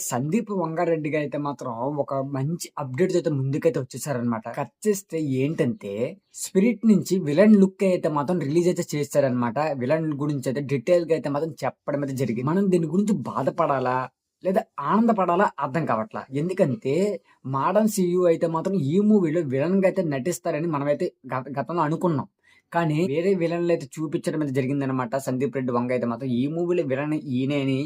సందీప్ వంగారెడ్డిగా అయితే మాత్రం ఒక మంచి అప్డేట్స్ అయితే ముందుకైతే వచ్చేసారనమాట. కట్ చేస్తే ఏంటంటే 'స్పిరిట్' నుంచి విలన్ లుక్ అయితే మాత్రం రిలీజ్ అయితే చేశారనమాట. విలన్ గురించి అయితే డీటెయిల్‌గా అయితే మాత్రం చెప్పడం అయితే జరిగింది. మనం దీని గురించి బాధపడాలా? లేదా ఆనందపడాలా? అర్థం కావట్లా. ఎందుకంటే 'మాడర్న్ సీఈఓ' అయితే మాత్రం ఈ మూవీలో విలన్‌గా అయితే నటిస్తారని మనమైతే గతంలో అనుకున్నాం. కానీ వేరే విలన్‌లయితే చూపించడం అయితే జరిగిందనమాట. 'సందీప్ రెడ్డి వంగ' అయితే మాత్రం ఈ మూవీలో విలన్ ఈయనే అని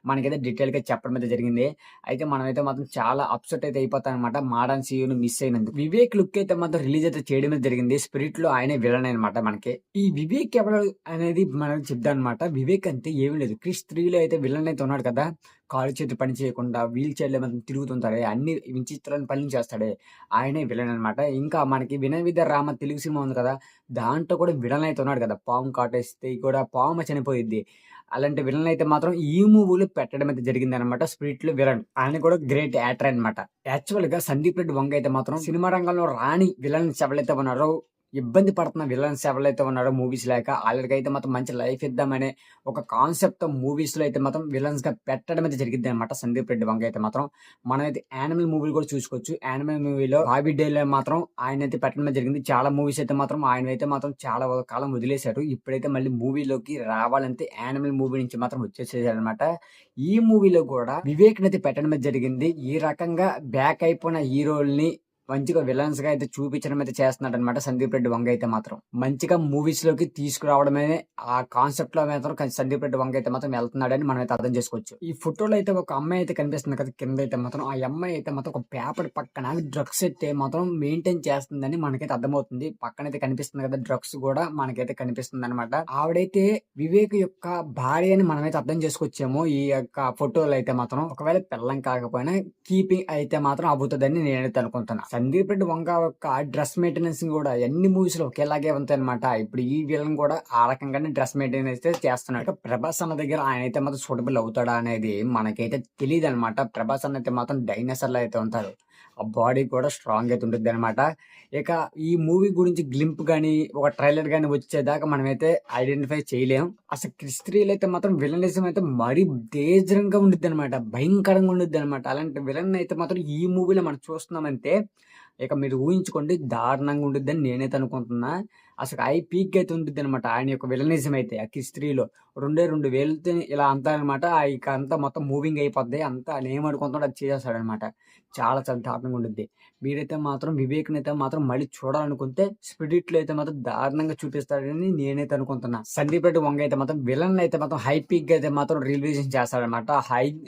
మనకైతే డీటెయిల్‌గా చెప్పడం అయితే జరిగింది. అయితే మనమైతే మాత్రం చాలా అప్‌సెట్ అయితే అయిపోతామనమాట. 'మాడర్న్ సీఈఓ'ని మిస్ అయినందుకు. 'వివేక్' లుక్ అయితే మాత్రం రిలీజ్ అయితే చేయడం అయితే జరిగింది. 'స్పిరిట్‌లో' ఆయనే విలన్ అనమాట మనకి. ఈ 'వివేక్' ఎవరు అనేది మనం చెప్దామనమాట. 'వివేక్' అంటే ఏమి లేదు. 'క్రిష్ 3'లో అయితే విలన్ అయితే ఉన్నాడు కదా! కాళ్ళు చేతులు పని చేయకుండా వీల్ చైర్‌లో మాత్రం తిరుగుతుంటాడే. అన్ని విచిత్రమైన పనులు చేస్తాడే. ఆయనే విలన్ అనమాట. ఇంకా మనకి 'వినయ విద్య రామ' తెలుగు సినిమా ఉంది కదా! దాంట్లో కూడా విలన్ అయితే ఉన్నాడు కదా! పాము కాటేస్తే కూడా పాము చనిపోయిద్ది. అలాంటి విలన్ అయితే మాత్రం ఈ మూవీలో పెట్టడం అయితే జరిగిందనమాట. 'స్పిరిట్‌లో' విలన్. ఆయన కూడా గ్రేట్ యాక్టర్ అనమాట. యాక్చువల్‌గా 'సందీప్ రెడ్డి వంగ' అయితే మాత్రం సినిమా రంగంలో రాని విలన్స్ ఎవరైతే ఉన్నారో, ఇబ్బంది పడుతున్న విలన్స్ ఎవరైతే ఉన్నారో మూవీస్ లేక ఆళ్ళకైతే మాత్రం మంచి లైఫ్ ఇద్దామనే ఒక కాన్సెప్ట్‌తో మూవీస్‌లో అయితే మాత్రం విలన్స్‌గా పెట్టడం అయితే జరిగిద్దనమాట 'సందీప్ రెడ్డి వంగ' అయితే మాత్రం. మనమైతే 'యానిమల్' మూవీలు కూడా చూసుకోవచ్చు. 'యానిమల్' మూవీలో 'బాబీ డేలో' మాత్రం ఆయనైతే పెట్టడం జరిగింది. చాలా మూవీస్ అయితే మాత్రం ఆయనైతే మాత్రం చాలా కాలం వదిలేశారు. ఇప్పుడైతే మళ్ళీ మూవీలోకి రావాలంటే 'యానిమల్' మూవీ నుంచి మాత్రం వచ్చేసేసారనమాట. ఈ మూవీలో కూడా 'వివేక్‌నైతే పెట్టడం అయితే జరిగింది. ఈ రకంగా బ్యాక్ అయిపోయిన హీరోల్ని మంచిగా విలన్స్‌గా అయితే చూపించడం అయితే చేస్తున్నాడనమాట 'సందీప్ రెడ్డి వంగ' అయితే మాత్రం. మంచిగా మూవీస్‌లోకి తీసుకురావడమే ఆ కాన్సెప్ట్‌లో మాత్రం 'సందీప్ రెడ్డి వంగ' అయితే మాత్రం వెళ్తున్నాడని మనమైతే అర్థం చేసుకోవచ్చు. ఈ ఫోటోలో అయితే ఒక అమ్మాయి అయితే కనిపిస్తుంది కదా! కిందైతే మాత్రం ఆ అమ్మాయి అయితే మాత్రం ఒక పేపర్ పక్కన డ్రగ్స్ అయితే మాత్రం మెయింటైన్ చేస్తుందని మనకైతే అర్థమవుతుంది. పక్కనైతే కనిపిస్తుంది కదా! డ్రగ్స్ కూడా మనకైతే కనిపిస్తుందనమాట. ఆవిడైతే వివేక్ యొక్క భార్య అని మనమైతే అర్థం చేసుకోవచ్చేమో ఈ యొక్క ఫోటోలో అయితే మాత్రం. ఒకవేళ పెళ్ళాం కాకపోయినా కీపింగ్ అయితే మాత్రం అవుతదని నేనైతే అనుకుంటున్నా. 'సందీప్ రెడ్డి వంగ' యొక్క డ్రెస్ మెయింటెనెన్స్ కూడా అన్ని మూవీస్‌లో ఒకేలాగే ఉంటాయన్నమాట. ఇప్పుడు ఈ విలన్ కూడా ఆ రకంగానే డ్రెస్ మెయింటైన్ అయితే చేస్తున్నాడు. ఇక 'ప్రభాస్' అన్న దగ్గర ఆయనైతే మాత్రం సూటబుల్ అవుతాడా అనేది మనకైతే తెలీదనమాట. 'ప్రభాస్' అన్న అయితే మాత్రం డైనోసార్‌లా అయితే ఉంటారు. ఆ బాడీ కూడా స్ట్రాంగ్ అయితే ఉంటుద్దనమాట. ఇక ఈ మూవీ గురించి గ్లింప్ గాని, ఒక ట్రైలర్ గాని వచ్చేదాకా మనమైతే ఐడెంటిఫై చేయలేం. అసలు 'క్రిష్ 3'లో అయితే మాత్రం విలనిజం అయితే మరీ డేంజరంగా ఉండిద్దనమాట. భయంకరంగా ఉండిద్దనమాట. అలాంటి విలన్ అయితే మాత్రం ఈ మూవీలో మనం చూస్తున్నామంటే ఇక మీరు ఊహించుకోండి దారుణంగా ఉండిద్దని నేనైతే అనుకుంటున్నా. అసలు హై పీక్ అయితే ఉండిద్దనమాట. ఆయన యొక్క విలనిజం అయితే ఆ 'కిస్ 3లో' రెండే 2 వేలుతో ఇలా అంటారనమాట. ఇక అంతా మొత్తం మూవింగ్ అయిపోద్ది. అంతా ఆయన ఏమనుకుంటున్నాడో అది చేసేస్తాడనమాట. చాలా చాలా దారుణంగా ఉండిద్ది. మీరైతే మాత్రం 'వివేక్‌నైతే మాత్రం మళ్ళీ చూడాలనుకుంటే 'స్పిరిట్‌లో' అయితే మాత్రం దారుణంగా చూపిస్తాడని నేనైతే అనుకుంటున్నా. 'సందీప్ రెడ్డి వంగ' అయితే మాత్రం విలన్ అయితే మాత్రం హై పీక్ అయితే మాత్రం రిలీజ్ చేస్తాడనమాట.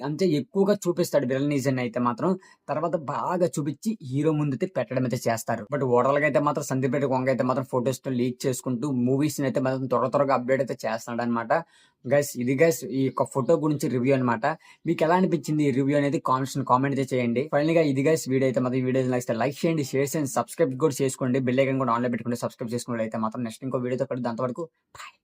అంటే ఎక్కువగా చూపిస్తాడు విలనిజం అయితే మాత్రం. తర్వాత బాగా చూపించి హీరో ముందైతే పెట్టడం అయితే చేస్తారు. బట్ ఓవరాల్‌గా అయితే మాత్రం 'సందీప్ రెడ్డి వంగ' అయితే మాత్రం ఫోటోస్‌తో లీక్ చేసుకుంటూ మూవీస్‌ని అయితే మాత్రం త్వరగా అప్డేట్ అయితే చేస్తున్నాడనమాట. ఇది గైస్ ఈ యొక్క ఫోటో గురించి రివ్యూ అనమాట. మీకు ఎలా అనిపించింది ఈ రివ్యూ అనేది కామెంట్ అయితే చేయండి. ఫైనల్‌గా ఇది గైస్ వీడియో అయితే మాత్రం వీడియో నచ్చితే లైక్ చేయండి, షేర్ చేయండి, సబ్స్క్రైబ్ కూడా చేసుకోండి. బెల్ ఐకాన్ కూడా ఆన్‌లో పెట్టుకోండి. సబ్స్క్రైబ్ చేసుకున్నట్లయితే మాత్రం నెక్స్ట్ ఇంకో వీడియోతో కలుద్దాం. అంతవరకు బాయ్.